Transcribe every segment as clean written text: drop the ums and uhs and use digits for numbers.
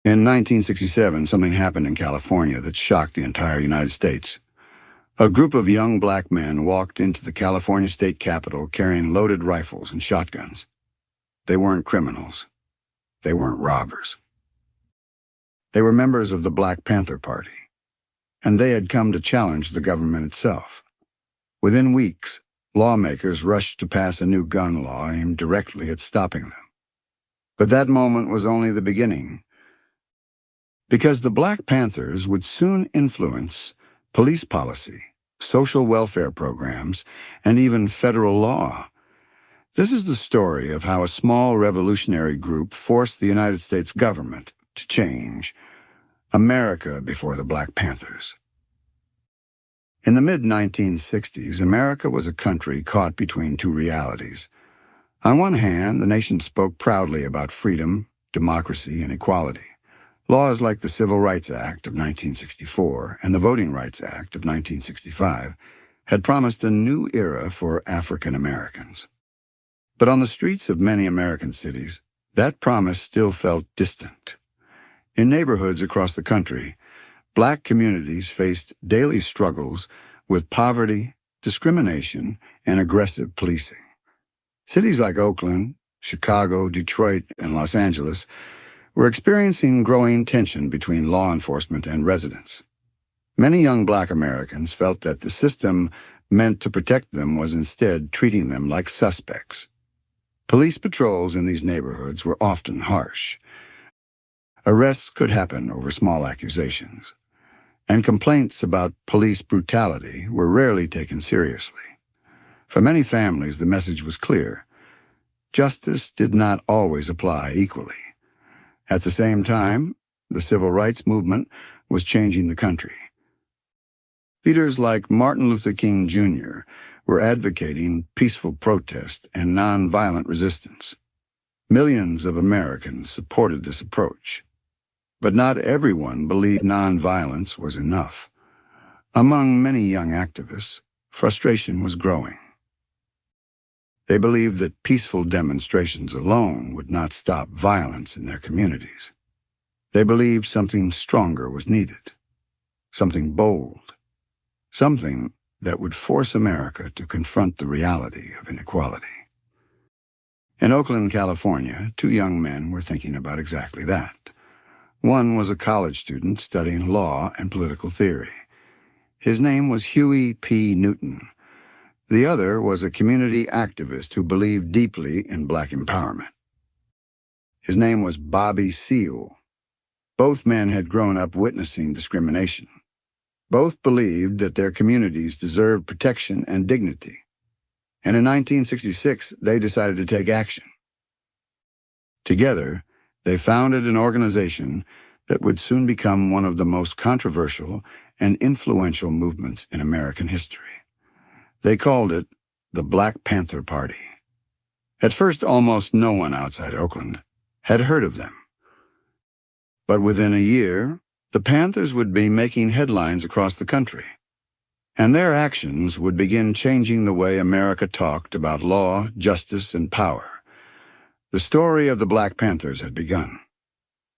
In 1967, something happened in California that shocked the entire United States. A group of young black men walked into the California state capitol carrying loaded rifles and shotguns. They weren't criminals. They weren't robbers. They were members of the Black Panther Party, and they had come to challenge the government itself. Within weeks, lawmakers rushed to pass a new gun law aimed directly at stopping them. But that moment was only the beginning, because the Black Panthers would soon influence police policy, social welfare programs, and even federal law. This is the story of how a small revolutionary group forced the United States government to change. America before the Black Panthers. In the mid-1960s, America was a country caught between two realities. On one hand, the nation spoke proudly about freedom, democracy, and equality. Laws like the Civil Rights Act of 1964 and the Voting Rights Act of 1965 had promised a new era for African Americans. But on the streets of many American cities, that promise still felt distant. In neighborhoods across the country, black communities faced daily struggles with poverty, discrimination, and aggressive policing. Cities like Oakland, Chicago, Detroit, and Los Angeles were experiencing growing tension between law enforcement and residents. Many young black Americans felt that the system meant to protect them was instead treating them like suspects. Police patrols in these neighborhoods were often harsh. Arrests could happen over small accusations, and complaints about police brutality were rarely taken seriously. For many families, the message was clear. Justice did not always apply equally. At the same time, the civil rights movement was changing the country. Leaders like Martin Luther King Jr. were advocating peaceful protest and nonviolent resistance. Millions of Americans supported this approach. But not everyone believed nonviolence was enough. Among many young activists, frustration was growing. They believed that peaceful demonstrations alone would not stop violence in their communities. They believed something stronger was needed, something bold, something that would force America to confront the reality of inequality. In Oakland, California, two young men were thinking about exactly that. One was a college student studying law and political theory. His name was Huey P. Newton. The other was a community activist who believed deeply in black empowerment. His name was Bobby Seale. Both men had grown up witnessing discrimination. Both believed that their communities deserved protection and dignity. And in 1966, they decided to take action. Together, they founded an organization that would soon become one of the most controversial and influential movements in American history. They called it the Black Panther Party. At first, almost no one outside Oakland had heard of them. But within a year, the Panthers would be making headlines across the country, and their actions would begin changing the way America talked about law, justice, and power. The story of the Black Panthers had begun,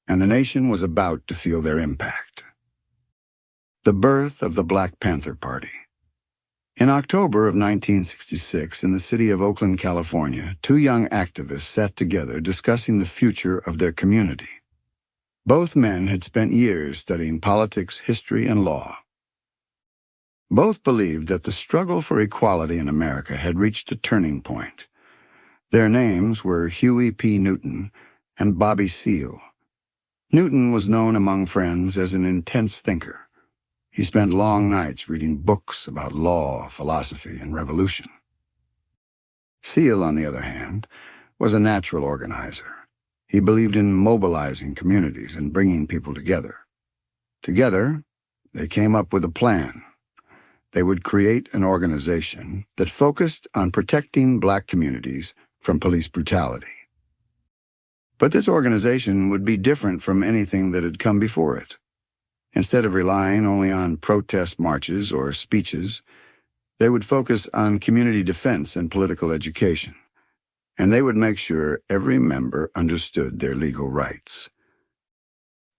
and the nation was about to feel their impact. The birth of the Black Panther Party. In October of 1966, in the city of Oakland, California, two young activists sat together discussing the future of their community. Both men had spent years studying politics, history, and law. Both believed that the struggle for equality in America had reached a turning point. Their names were Huey P. Newton and Bobby Seale. Newton was known among friends as an intense thinker. He spent long nights reading books about law, philosophy, and revolution. Seale, on the other hand, was a natural organizer. He believed in mobilizing communities and bringing people together. Together, they came up with a plan. They would create an organization that focused on protecting black communities from police brutality. But this organization would be different from anything that had come before it. Instead of relying only on protest marches or speeches, they would focus on community defense and political education, and they would make sure every member understood their legal rights.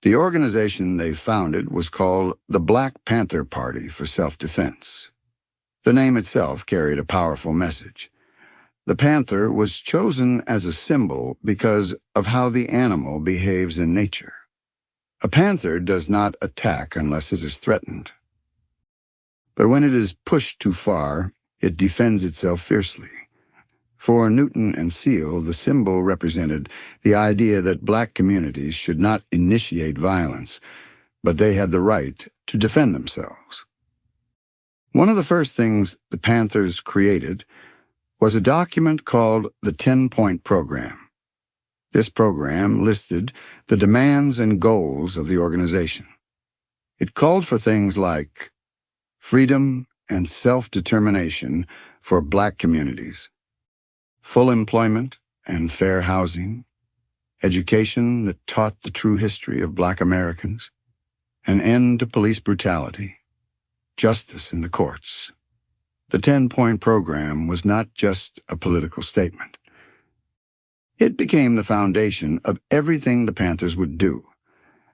The organization they founded was called the Black Panther Party for Self-Defense. The name itself carried a powerful message. The panther was chosen as a symbol because of how the animal behaves in nature. A panther does not attack unless it is threatened. But when it is pushed too far, it defends itself fiercely. For Newton and Seal, the symbol represented the idea that black communities should not initiate violence, but they had the right to defend themselves. One of the first things the Panthers created was a document called the 10-Point Program. This program listed the demands and goals of the organization. It called for things like freedom and self-determination for black communities, full employment and fair housing, education that taught the true history of black Americans, an end to police brutality, justice in the courts. The 10-Point Program was not just a political statement. It became the foundation of everything the Panthers would do.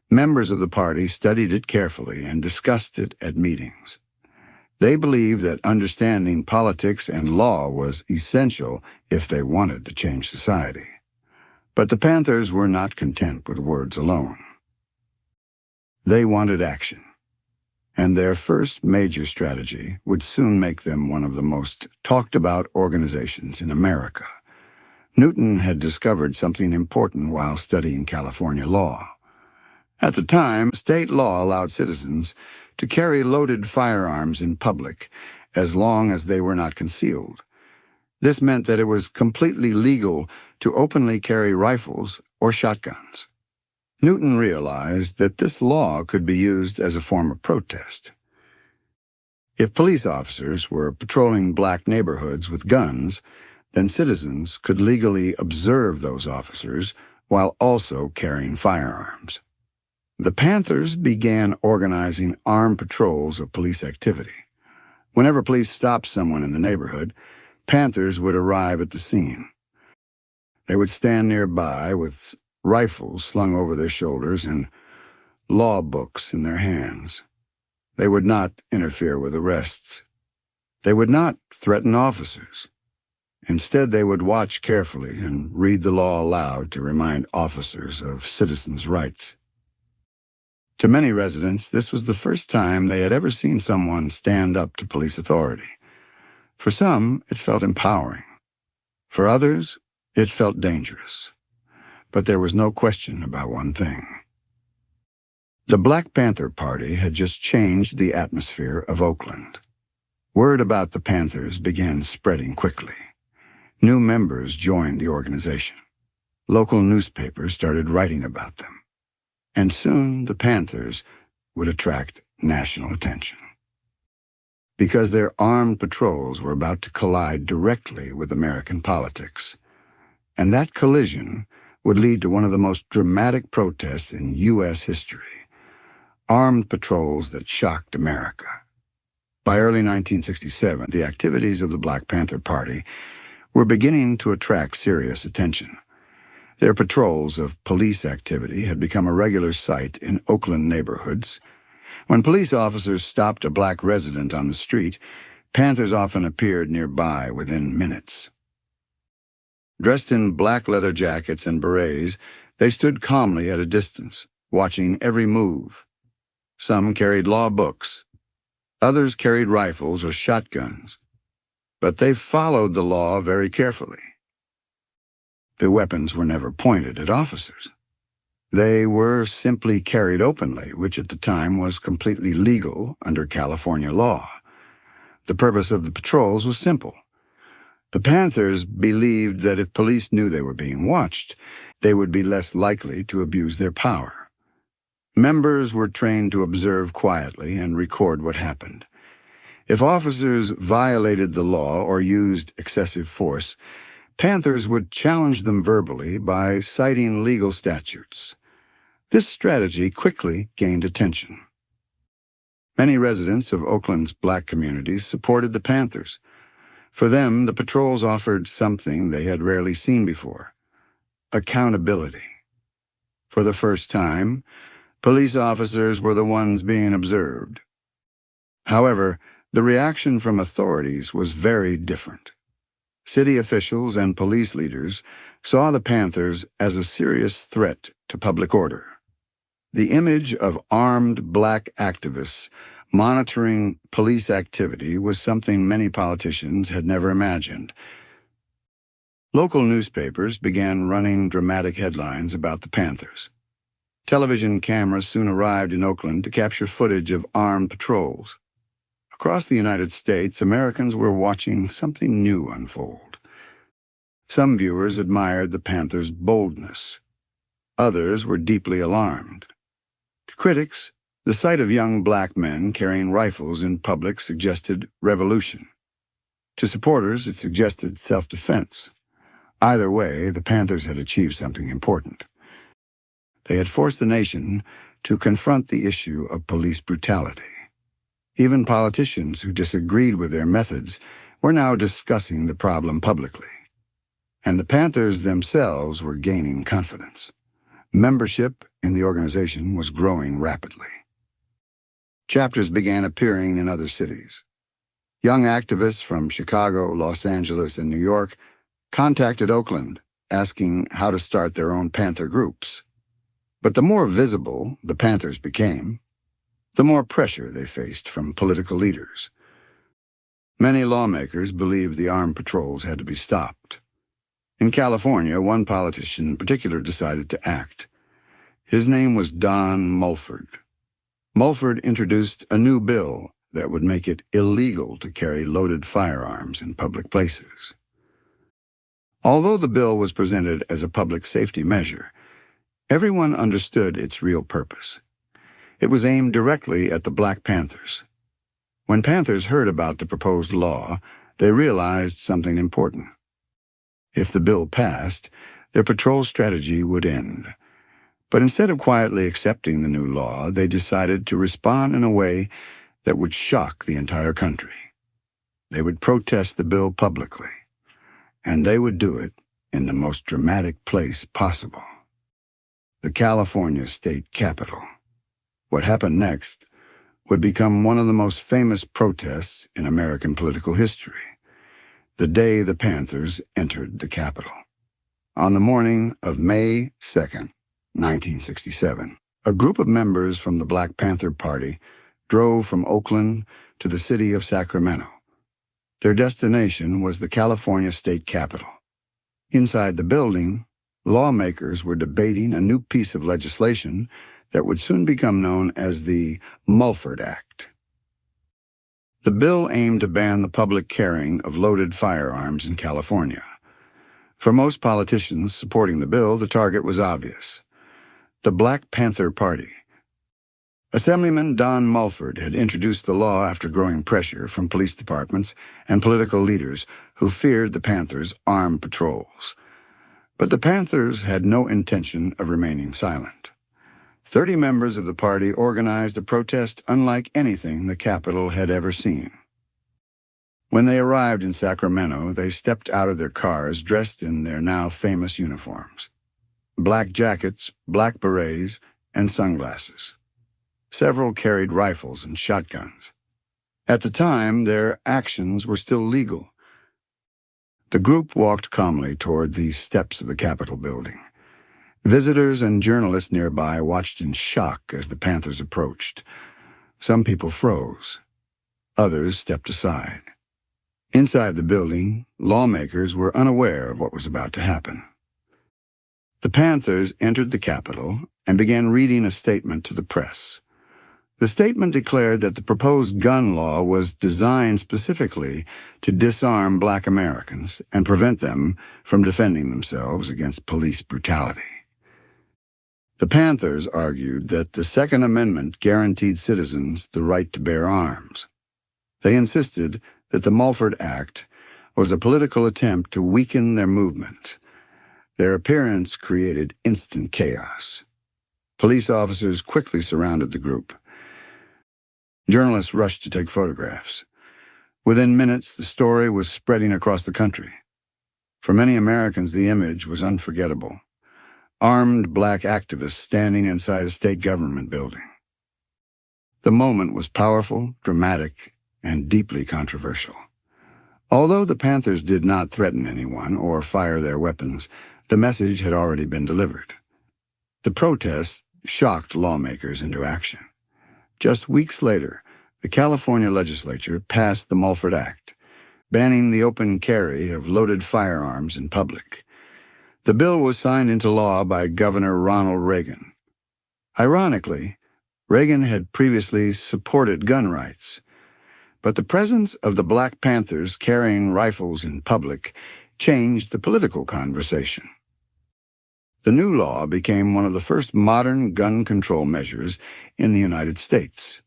Members of the party studied it carefully and discussed it at meetings. They believed that understanding politics and law was essential if they wanted to change society. But the Panthers were not content with words alone. They wanted action, and their first major strategy would soon make them one of the most talked-about organizations in America. Newton had discovered something important while studying California law. At the time, state law allowed citizens to carry loaded firearms in public as long as they were not concealed. This meant that it was completely legal to openly carry rifles or shotguns. Newton realized that this law could be used as a form of protest. If police officers were patrolling black neighborhoods with guns, then citizens could legally observe those officers while also carrying firearms. The Panthers began organizing armed patrols of police activity. Whenever police stopped someone in the neighborhood, Panthers would arrive at the scene. They would stand nearby with rifles slung over their shoulders and law books in their hands. They would not interfere with arrests. They would not threaten officers. Instead, they would watch carefully and read the law aloud to remind officers of citizens' rights. To many residents, this was the first time they had ever seen someone stand up to police authority. For some, it felt empowering. For others, it felt dangerous. But there was no question about one thing. The Black Panther Party had just changed the atmosphere of Oakland. Word about the Panthers began spreading quickly. New members joined the organization. Local newspapers started writing about them. And soon the Panthers would attract national attention. Because their armed patrols were about to collide directly with American politics. And that collision would lead to one of the most dramatic protests in U.S. history. Armed patrols that shocked America. By early 1967, the activities of the Black Panther Party were beginning to attract serious attention. Their patrols of police activity had become a regular sight in Oakland neighborhoods. When police officers stopped a black resident on the street, Panthers often appeared nearby within minutes. Dressed in black leather jackets and berets, they stood calmly at a distance, watching every move. Some carried law books. Others carried rifles or shotguns. But they followed the law very carefully. The weapons were never pointed at officers. They were simply carried openly, which at the time was completely legal under California law. The purpose of the patrols was simple. The Panthers believed that if police knew they were being watched, they would be less likely to abuse their power. Members were trained to observe quietly and record what happened. If officers violated the law or used excessive force, Panthers would challenge them verbally by citing legal statutes. This strategy quickly gained attention. Many residents of Oakland's black communities supported the Panthers. For them, the patrols offered something they had rarely seen before: accountability. For the first time, Police officers were the ones being observed. However, the reaction from authorities was very different. City officials and police leaders saw the Panthers as a serious threat to public order. The image of armed black activists monitoring police activity was something many politicians had never imagined. Local newspapers began running dramatic headlines about the Panthers. Television cameras soon arrived in Oakland to capture footage of armed patrols. Across the United States, Americans were watching something new unfold. Some viewers admired the Panthers' boldness. Others were deeply alarmed. To critics, the sight of young black men carrying rifles in public suggested revolution. To supporters, it suggested self-defense. Either way, the Panthers had achieved something important. They had forced the nation to confront the issue of police brutality. Even politicians who disagreed with their methods were now discussing the problem publicly. And the Panthers themselves were gaining confidence. Membership in the organization was growing rapidly. Chapters began appearing in other cities. Young activists from Chicago, Los Angeles, and New York contacted Oakland, asking how to start their own Panther groups. But the more visible the Panthers became, the more pressure they faced from political leaders. Many lawmakers believed the armed patrols had to be stopped. In California, one politician in particular decided to act. His name was Don Mulford. Mulford introduced a new bill that would make it illegal to carry loaded firearms in public places. Although the bill was presented as a public safety measure, everyone understood its real purpose. It was aimed directly at the Black Panthers. When Panthers heard about the proposed law, they realized something important. If the bill passed, their patrol strategy would end. But instead of quietly accepting the new law, they decided to respond in a way that would shock the entire country. They would protest the bill publicly, and they would do it in the most dramatic place possible: the California state capitol. What happened next would become one of the most famous protests in American political history: the day the Panthers entered the Capitol. On the morning of May 2nd, 1967, a group of members from the Black Panther Party drove from Oakland to the city of Sacramento. Their destination was the California state capitol. Inside the building, lawmakers were debating a new piece of legislation that would soon become known as the Mulford Act. The bill aimed to ban the public carrying of loaded firearms in California. For most politicians supporting the bill, the target was obvious: the Black Panther Party. Assemblyman Don Mulford had introduced the law after growing pressure from police departments and political leaders who feared the Panthers' armed patrols. But the Panthers had no intention of remaining silent. 30 members of the party organized a protest unlike anything the Capitol had ever seen. When they arrived in Sacramento, they stepped out of their cars dressed in their now famous uniforms: black jackets, black berets, and sunglasses. Several carried rifles and shotguns. At the time, their actions were still legal. The group walked calmly toward the steps of the Capitol building. Visitors and journalists nearby watched in shock as the Panthers approached. Some people froze. Others stepped aside. Inside the building, lawmakers were unaware of what was about to happen. The Panthers entered the Capitol and began reading a statement to the press. The statement declared that the proposed gun law was designed specifically to disarm black Americans and prevent them from defending themselves against police brutality. The Panthers argued that the Second Amendment guaranteed citizens the right to bear arms. They insisted that the Mulford Act was a political attempt to weaken their movement. Their appearance created instant chaos. Police officers quickly surrounded the group. Journalists rushed to take photographs. Within minutes, the story was spreading across the country. For many Americans, the image was unforgettable. armed black activists standing inside a state government building. The moment was powerful, dramatic, and deeply controversial. Although the Panthers did not threaten anyone or fire their weapons, the message had already been delivered. The protests shocked lawmakers into action. Just weeks later, the California legislature passed the Mulford Act, banning the open carry of loaded firearms in public. The bill was signed into law by Governor Ronald Reagan. Ironically, Reagan had previously supported gun rights, but the presence of the Black Panthers carrying rifles in public changed the political conversation. The new law became one of the first modern gun control measures in the United States,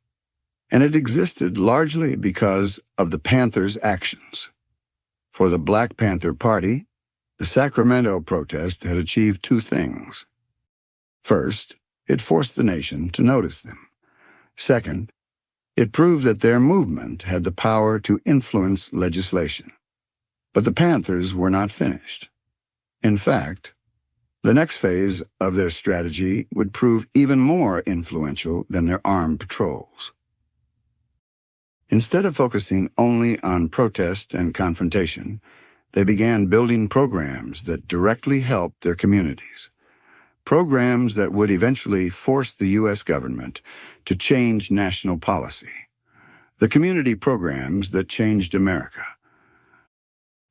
and it existed largely because of the Panthers' actions. For the Black Panther Party, the Sacramento protest had achieved two things. First, it forced the nation to notice them. Second, it proved that their movement had the power to influence legislation. But the Panthers were not finished. In fact, the next phase of their strategy would prove even more influential than their armed patrols. Instead of focusing only on protest and confrontation, they began building programs that directly helped their communities. Programs that would eventually force the U.S. government to change national policy. The community programs that changed America.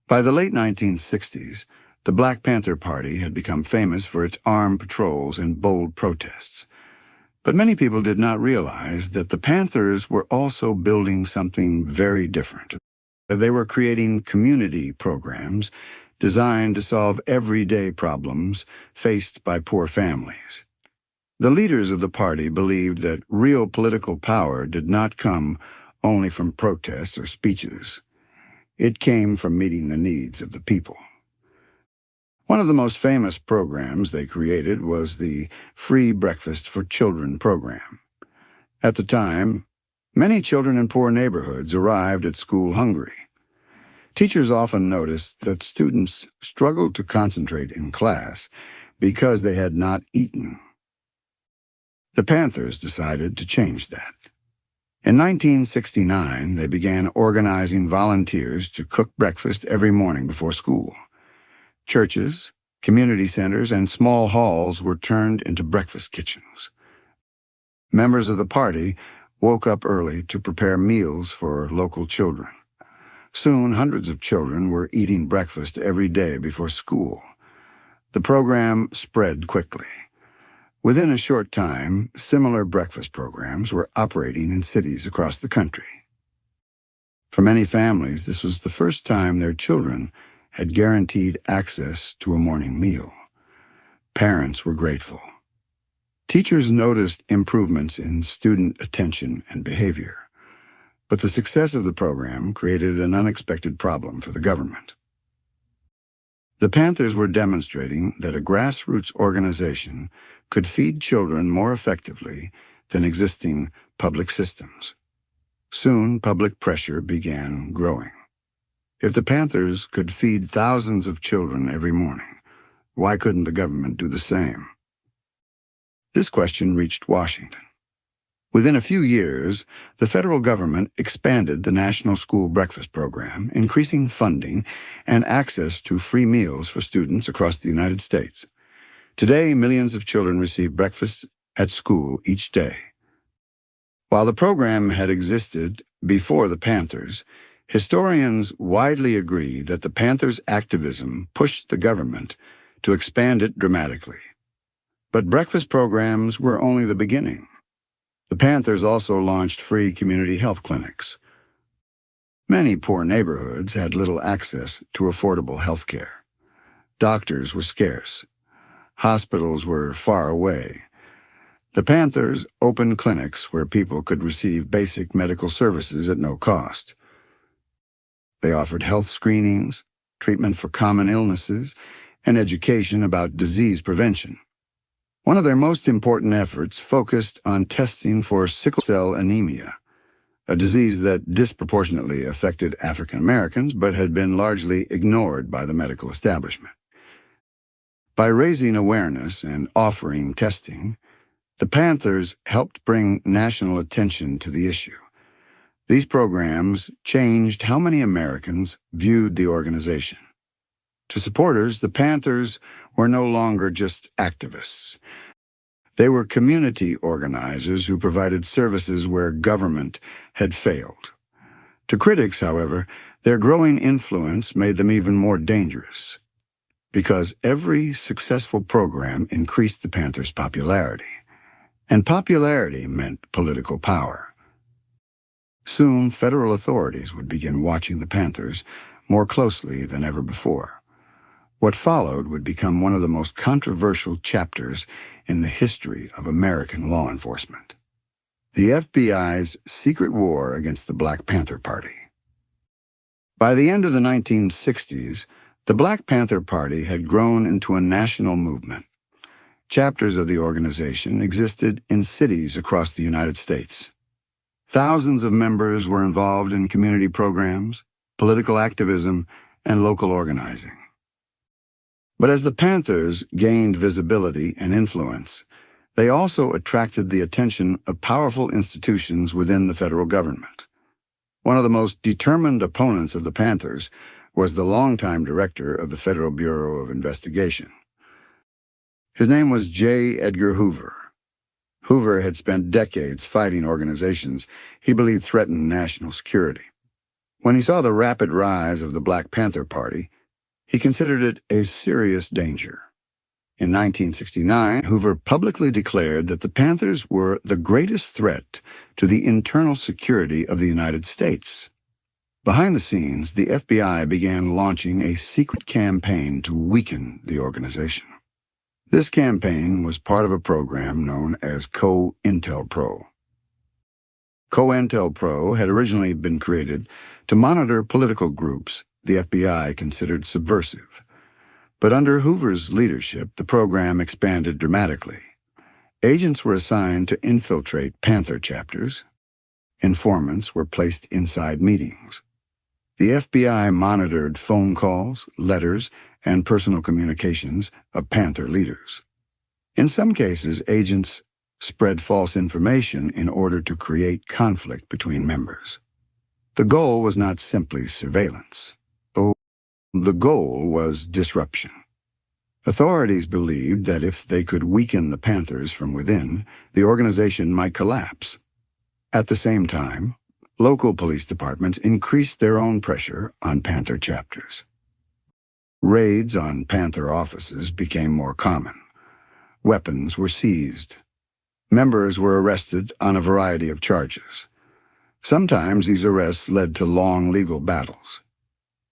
By the late 1960s, the Black Panther Party had become famous for its armed patrols and bold protests. But many people did not realize that the Panthers were also building something very different. They were creating community programs designed to solve everyday problems faced by poor families. The leaders of the party believed that real political power did not come only from protests or speeches. It came from meeting the needs of the people. One of the most famous programs they created was the Free Breakfast for Children program. At the time, many children in poor neighborhoods arrived at school hungry. Teachers often noticed that students struggled to concentrate in class because they had not eaten. The Panthers decided to change that. In 1969, they began organizing volunteers to cook breakfast every morning before school. Churches, community centers, and small halls were turned into breakfast kitchens. Members of the party woke up early to prepare meals for local children. Soon, hundreds of children were eating breakfast every day before school. The program spread quickly. Within a short time, similar breakfast programs were operating in cities across the country. For many families, this was the first time their children had guaranteed access to a morning meal. Parents were grateful. Teachers noticed improvements in student attention and behavior. But the success of the program created an unexpected problem for the government. The Panthers were demonstrating that a grassroots organization could feed children more effectively than existing public systems. Soon, public pressure began growing. If the Panthers could feed thousands of children every morning, why couldn't the government do the same? This question reached Washington. Within a few years, the federal government expanded the National School Breakfast Program, increasing funding and access to free meals for students across the United States. Today, millions of children receive breakfast at school each day. While the program had existed before the Panthers, historians widely agree that the Panthers' activism pushed the government to expand it dramatically. But breakfast programs were only the beginning. The Panthers also launched free community health clinics. Many poor neighborhoods had little access to affordable health care. Doctors were scarce. Hospitals were far away. The Panthers opened clinics where people could receive basic medical services at no cost. They offered health screenings, treatment for common illnesses, and education about disease prevention. One of their most important efforts focused on testing for sickle cell anemia, a disease that disproportionately affected African Americans but had been largely ignored by the medical establishment. By raising awareness and offering testing, the Panthers helped bring national attention to the issue. These programs changed how many Americans viewed the organization. To supporters, the Panthers were no longer just activists. They were community organizers who provided services where government had failed. To critics, however, their growing influence made them even more dangerous, because every successful program increased the Panthers' popularity, and popularity meant political power. Soon, federal authorities would begin watching the Panthers more closely than ever before. What followed would become one of the most controversial chapters in the history of American law enforcement: the FBI's secret war against the Black Panther Party. By the end of the 1960s, the Black Panther Party had grown into a national movement. Chapters of the organization existed in cities across the United States. Thousands of members were involved in community programs, political activism, and local organizing. But as the Panthers gained visibility and influence, they also attracted the attention of powerful institutions within the federal government. One of the most determined opponents of the Panthers was the longtime director of the Federal Bureau of Investigation. His name was J. Edgar Hoover. Hoover had spent decades fighting organizations he believed threatened national security. When he saw the rapid rise of the Black Panther Party, he considered it a serious danger. In 1969, Hoover publicly declared that the Panthers were the greatest threat to the internal security of the United States. Behind the scenes, the FBI began launching a secret campaign to weaken the organization. This campaign was part of a program known as COINTELPRO. COINTELPRO had originally been created to monitor political groups the FBI considered subversive. But under Hoover's leadership, the program expanded dramatically. Agents were assigned to infiltrate Panther chapters. Informants were placed inside meetings. The FBI monitored phone calls, letters, and personal communications of Panther leaders. In some cases, agents spread false information in order to create conflict between members. The goal was not simply surveillance. The goal was disruption. Authorities believed that if they could weaken the Panthers from within, the organization might collapse. At the same time, local police departments increased their own pressure on Panther chapters. Raids on Panther offices became more common. Weapons were seized. Members were arrested on a variety of charges. Sometimes these arrests led to long legal battles.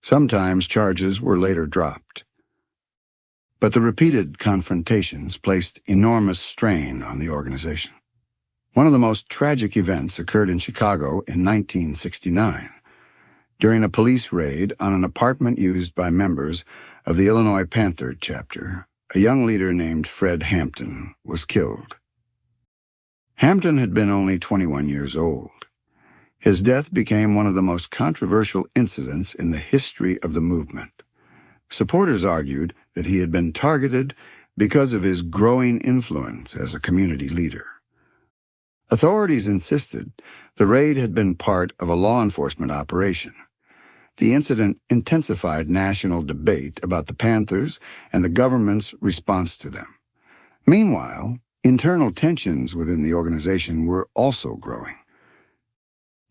Sometimes charges were later dropped. But the repeated confrontations placed enormous strain on the organization. One of the most tragic events occurred in Chicago in 1969. During a police raid on an apartment used by members of the Illinois Panther chapter, a young leader named Fred Hampton was killed. Hampton had been only 21 years old. His death became one of the most controversial incidents in the history of the movement. Supporters argued that he had been targeted because of his growing influence as a community leader. Authorities insisted the raid had been part of a law enforcement operation. The incident intensified national debate about the Panthers and the government's response to them. Meanwhile, internal tensions within the organization were also growing.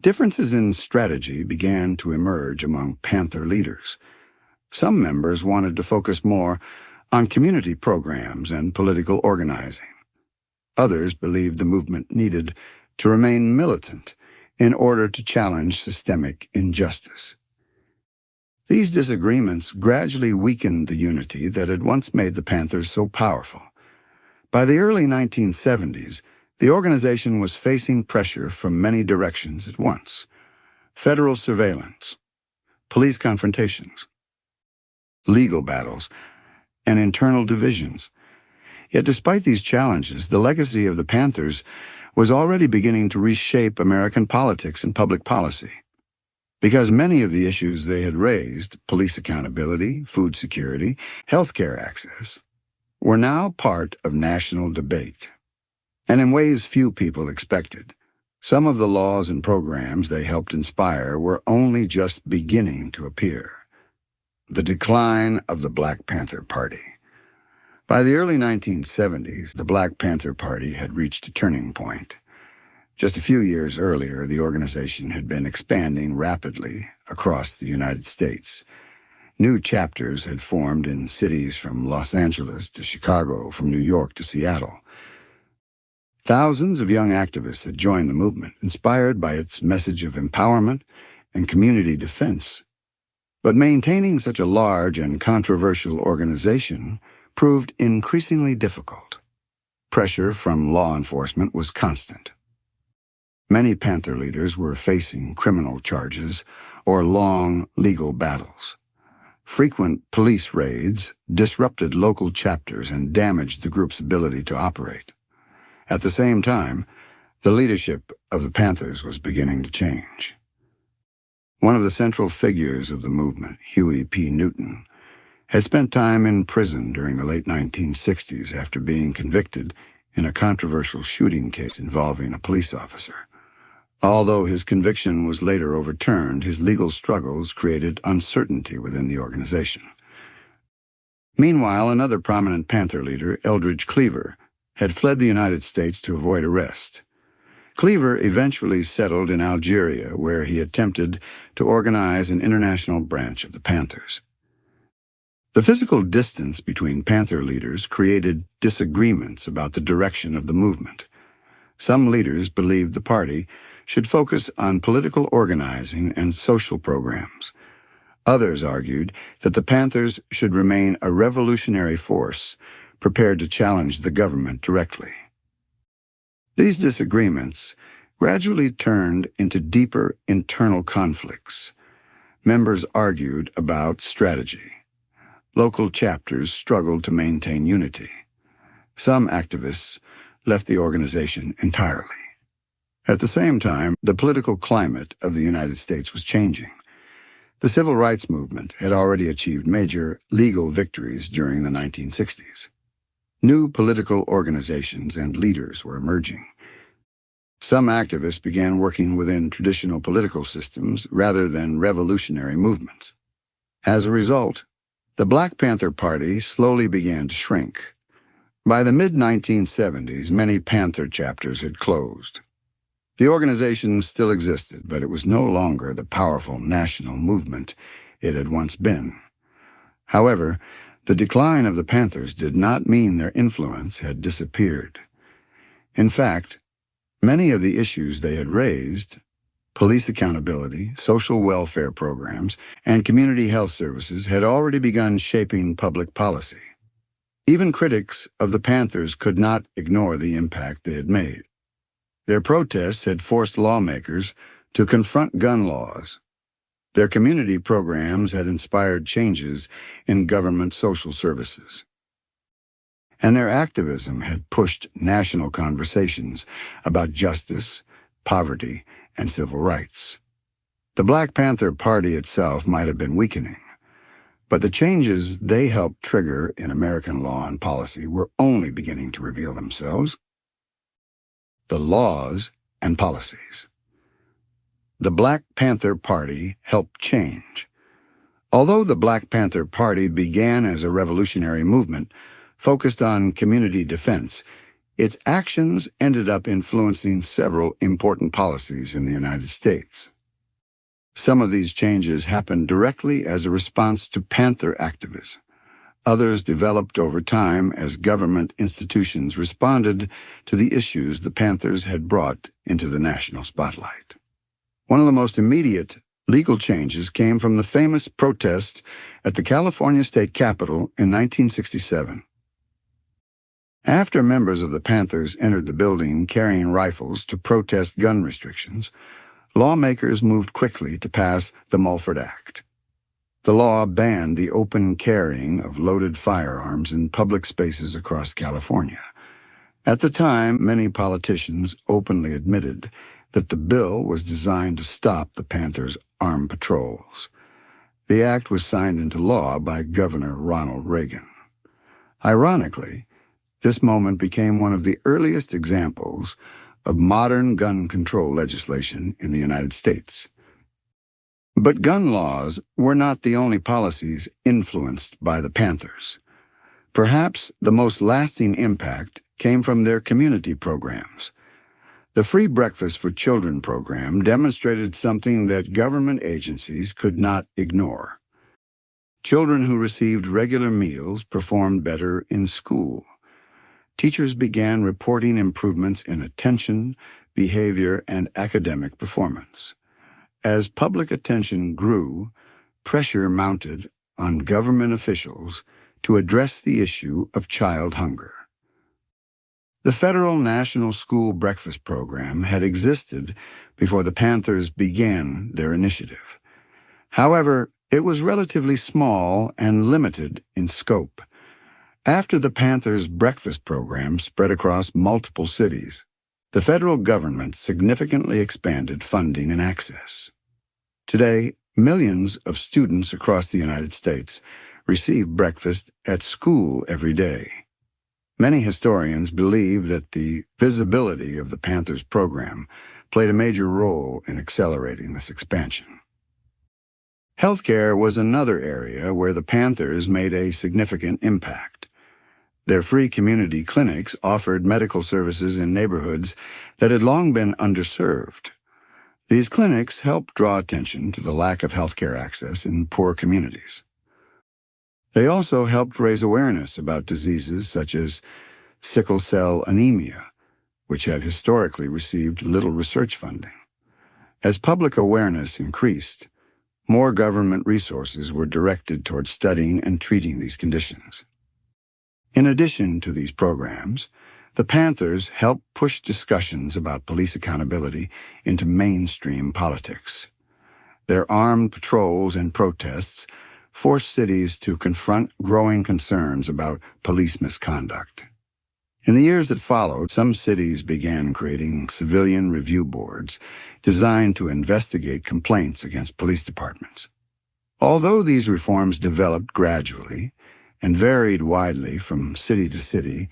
Differences in strategy began to emerge among Panther leaders. Some members wanted to focus more on community programs and political organizing. Others believed the movement needed to remain militant in order to challenge systemic injustice. These disagreements gradually weakened the unity that had once made the Panthers so powerful. By the early 1970s, the organization was facing pressure from many directions at once: federal surveillance, police confrontations, legal battles, and internal divisions. Yet despite these challenges, the legacy of the Panthers was already beginning to reshape American politics and public policy. Because many of the issues they had raised, police accountability, food security, healthcare access, were now part of national debate, and in ways few people expected. Some of the laws and programs they helped inspire were only just beginning to appear. The decline of the Black Panther Party. By the early 1970s, the Black Panther Party had reached a turning point. Just a few years earlier, the organization had been expanding rapidly across the United States. New chapters had formed in cities from Los Angeles to Chicago, from New York to Seattle. Thousands of young activists had joined the movement, inspired by its message of empowerment and community defense. But maintaining such a large and controversial organization proved increasingly difficult. Pressure from law enforcement was constant. Many Panther leaders were facing criminal charges or long legal battles. Frequent police raids disrupted local chapters and damaged the group's ability to operate. At the same time, the leadership of the Panthers was beginning to change. One of the central figures of the movement, Huey P. Newton, had spent time in prison during the late 1960s after being convicted in a controversial shooting case involving a police officer. Although his conviction was later overturned, his legal struggles created uncertainty within the organization. Meanwhile, another prominent Panther leader, Eldridge Cleaver, had fled the United States to avoid arrest. Cleaver eventually settled in Algeria, where he attempted to organize an international branch of the Panthers. The physical distance between Panther leaders created disagreements about the direction of the movement. Some leaders believed the party should focus on political organizing and social programs. Others argued that the Panthers should remain a revolutionary force prepared to challenge the government directly. These disagreements gradually turned into deeper internal conflicts. Members argued about strategy. Local chapters struggled to maintain unity. Some activists left the organization entirely. At the same time, the political climate of the United States was changing. The civil rights movement had already achieved major legal victories during the 1960s. New political organizations and leaders were emerging. Some activists began working within traditional political systems rather than revolutionary movements. As a result, the Black Panther Party slowly began to shrink. By the mid-1970s, many Panther chapters had closed. The organization still existed, but it was no longer the powerful national movement it had once been. However, the decline of the Panthers did not mean their influence had disappeared. In fact, many of the issues they had raised, police accountability, social welfare programs, and community health services, had already begun shaping public policy. Even critics of the Panthers could not ignore the impact they had made. Their protests had forced lawmakers to confront gun laws. Their community programs had inspired changes in government social services. And their activism had pushed national conversations about justice, poverty, and civil rights. The Black Panther Party itself might have been weakening, but the changes they helped trigger in American law and policy were only beginning to reveal themselves. The laws and policies. The Black Panther Party helped change. Although the Black Panther Party began as a revolutionary movement focused on community defense, its actions ended up influencing several important policies in the United States. Some of these changes happened directly as a response to Panther activism. Others developed over time as government institutions responded to the issues the Panthers had brought into the national spotlight. One of the most immediate legal changes came from the famous protest at the California State Capitol in 1967. After members of the Panthers entered the building carrying rifles to protest gun restrictions, lawmakers moved quickly to pass the Mulford Act. The law banned the open carrying of loaded firearms in public spaces across California. At the time, many politicians openly admitted that the bill was designed to stop the Panthers' armed patrols. The act was signed into law by Governor Ronald Reagan. Ironically, this moment became one of the earliest examples of modern gun control legislation in the United States. But gun laws were not the only policies influenced by the Panthers. Perhaps the most lasting impact came from their community programs. The Free Breakfast for Children program demonstrated something that government agencies could not ignore. Children who received regular meals performed better in school. Teachers began reporting improvements in attention, behavior, and academic performance. As public attention grew, pressure mounted on government officials to address the issue of child hunger. The Federal National School Breakfast Program had existed before the Panthers began their initiative. However, it was relatively small and limited in scope. After the Panthers' breakfast program spread across multiple cities, the federal government significantly expanded funding and access. Today, millions of students across the United States receive breakfast at school every day. Many historians believe that the visibility of the Panthers program played a major role in accelerating this expansion. Healthcare was another area where the Panthers made a significant impact. Their free community clinics offered medical services in neighborhoods that had long been underserved. These clinics helped draw attention to the lack of healthcare access in poor communities. They also helped raise awareness about diseases such as sickle cell anemia, which had historically received little research funding. As public awareness increased, more government resources were directed toward studying and treating these conditions. In addition to these programs, the Panthers helped push discussions about police accountability into mainstream politics. Their armed patrols and protests forced cities to confront growing concerns about police misconduct. In the years that followed, some cities began creating civilian review boards designed to investigate complaints against police departments. Although these reforms developed gradually and varied widely from city to city,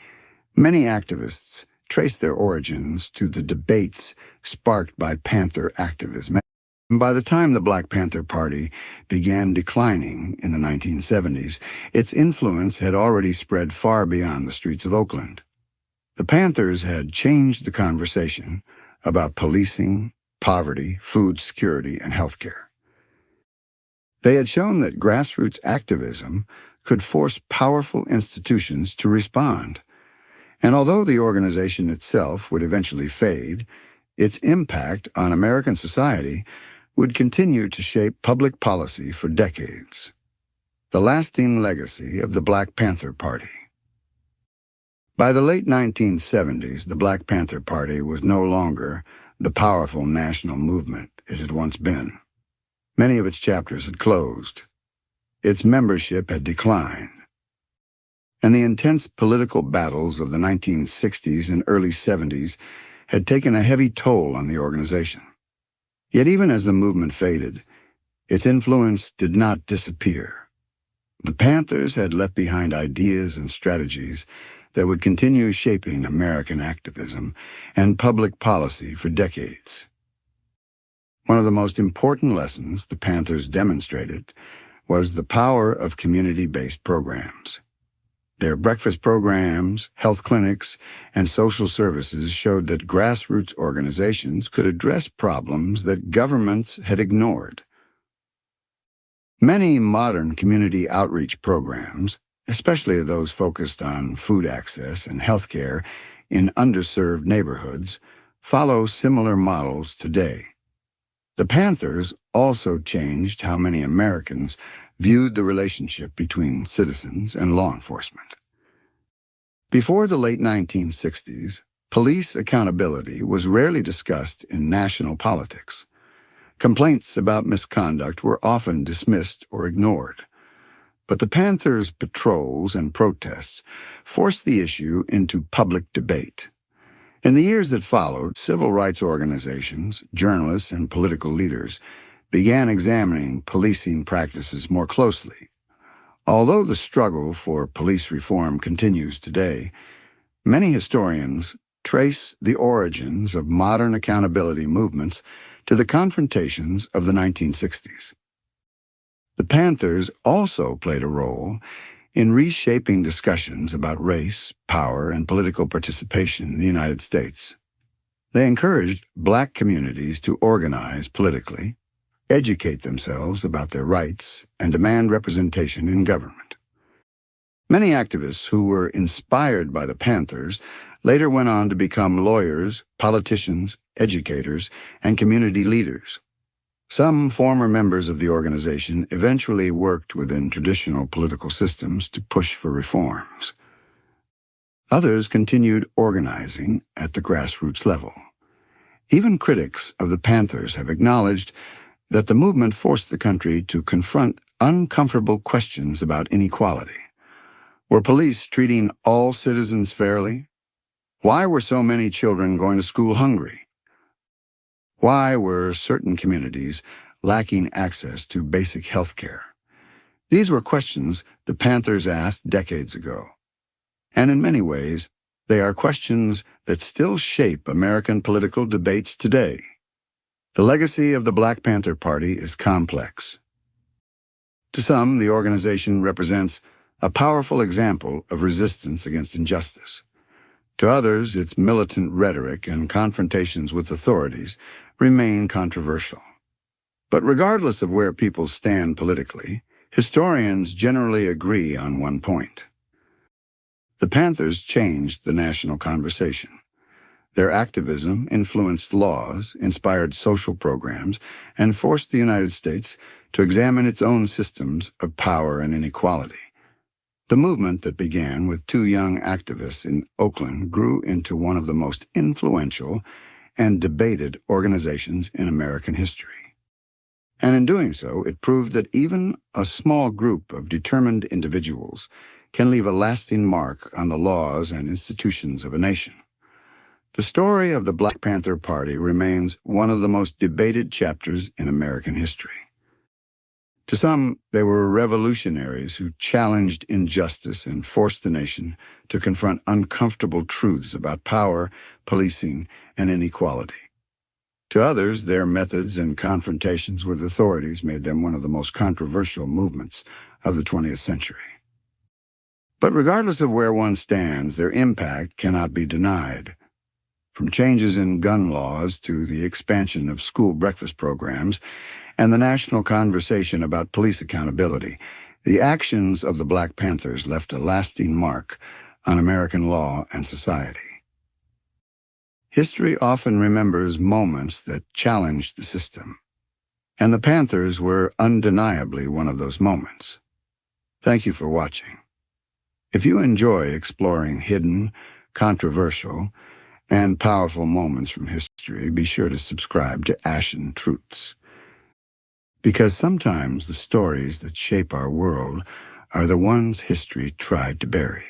many activists traced their origins to the debates sparked by Panther activism. By the time the Black Panther Party began declining in the 1970s, its influence had already spread far beyond the streets of Oakland. The Panthers had changed the conversation about policing, poverty, food security, and healthcare. They had shown that grassroots activism could force powerful institutions to respond. And although the organization itself would eventually fade, its impact on American society would continue to shape public policy for decades. The lasting legacy of the Black Panther Party. By the late 1970s, the Black Panther Party was no longer the powerful national movement it had once been. Many of its chapters had closed. Its membership had declined, and the intense political battles of the 1960s and early 70s had taken a heavy toll on the organization. Yet even as the movement faded, its influence did not disappear. The Panthers had left behind ideas and strategies that would continue shaping American activism and public policy for decades. One of the most important lessons the Panthers demonstrated was the power of community-based programs. Their breakfast programs, health clinics, and social services showed that grassroots organizations could address problems that governments had ignored. Many modern community outreach programs, especially those focused on food access and healthcare in underserved neighborhoods, follow similar models today. The Panthers also changed how many Americans viewed the relationship between citizens and law enforcement. Before the late 1960s, police accountability was rarely discussed in national politics. Complaints about misconduct were often dismissed or ignored. But the Panthers' patrols and protests forced the issue into public debate. In the years that followed, civil rights organizations, journalists, and political leaders began examining policing practices more closely. Although the struggle for police reform continues today, many historians trace the origins of modern accountability movements to the confrontations of the 1960s. The Panthers also played a role in reshaping discussions about race, power, and political participation in the United States. They encouraged black communities to organize politically, educate themselves about their rights, and demand representation in government. Many activists who were inspired by the Panthers later went on to become lawyers, politicians, educators, and community leaders. Some former members of the organization eventually worked within traditional political systems to push for reforms. Others continued organizing at the grassroots level. Even critics of the Panthers have acknowledged that the movement forced the country to confront uncomfortable questions about inequality. Were police treating all citizens fairly? Why were so many children going to school hungry? Why were certain communities lacking access to basic health care? These were questions the Panthers asked decades ago. And in many ways, they are questions that still shape American political debates today. The legacy of the Black Panther Party is complex. To some, the organization represents a powerful example of resistance against injustice. To others, its militant rhetoric and confrontations with authorities remain controversial. But regardless of where people stand politically, historians generally agree on one point. The Panthers changed the national conversation. Their activism influenced laws, inspired social programs, and forced the United States to examine its own systems of power and inequality. The movement that began with two young activists in Oakland grew into one of the most influential and debated organizations in American history. And in doing so, it proved that even a small group of determined individuals can leave a lasting mark on the laws and institutions of a nation. The story of the Black Panther Party remains one of the most debated chapters in American history. To some, they were revolutionaries who challenged injustice and forced the nation to confront uncomfortable truths about power, policing, and inequality. To others, their methods and confrontations with authorities made them one of the most controversial movements of the 20th century. But regardless of where one stands, their impact cannot be denied. From changes in gun laws to the expansion of school breakfast programs and the national conversation about police accountability, the actions of the Black Panthers left a lasting mark on American law and society. History often remembers moments that challenged the system, and the Panthers were undeniably one of those moments. Thank you for watching. If you enjoy exploring hidden, controversial, and powerful moments from history, be sure to subscribe to Ashen Truths. Because sometimes the stories that shape our world are the ones history tried to bury.